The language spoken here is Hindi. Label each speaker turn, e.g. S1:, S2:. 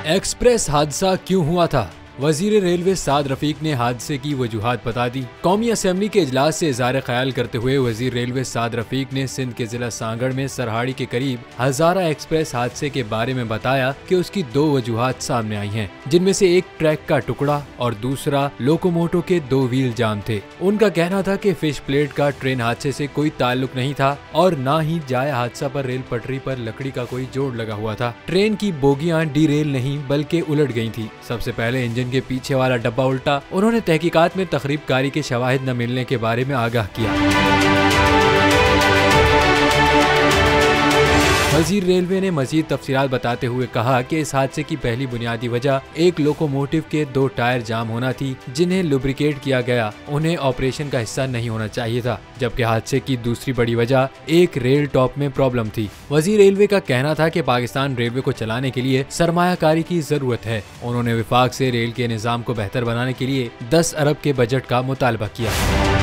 S1: एक्सप्रेस हादसा क्यों हुआ था? वजीर रेलवे साद रफीक ने हादसे की वजूहात बता दी। कौमी असेंबली के इजलास से इज़हार ख्याल करते हुए वजीर रेलवे साद रफीक ने सिंध के जिला सांगड़ में सरहाड़ी के करीब हजारा एक्सप्रेस हादसे के बारे में बताया कि उसकी दो वजूहात सामने आई हैं, जिनमें से एक ट्रैक का टुकड़ा और दूसरा लोकोमोटो के 2 व्हील जाम थे। उनका कहना था कि फिश प्लेट का ट्रेन हादसे से कोई ताल्लुक नहीं था और न ही जाया हादसा पर रेल पटरी पर लकड़ी का कोई जोड़ लगा हुआ था। ट्रेन की बोगियां डीरेल नहीं बल्कि उलट गई थी। सबसे पहले इंजन के पीछे वाला डब्बा उल्टा। उन्होंने तहकीकात में तखरीबकारी के शवाहिद न मिलने के बारे में आगाह किया। वजीर रेलवे ने मजीद तफसीलात बताते हुए कहा कि इस हादसे की पहली बुनियादी वजह एक लोकोमोटिव के 2 टायर जाम होना थी, जिन्हें लुब्रिकेट किया गया। उन्हें ऑपरेशन का हिस्सा नहीं होना चाहिए था। जबकि हादसे की दूसरी बड़ी वजह एक रेल टॉप में प्रॉब्लम थी। वजीर रेलवे का कहना था कि पाकिस्तान रेलवे को चलाने के लिए सरमायाकारी की जरूरत है। उन्होंने विफाक से रेल के निज़ाम को बेहतर बनाने के लिए 10 अरब के बजट का मुतालबा किया।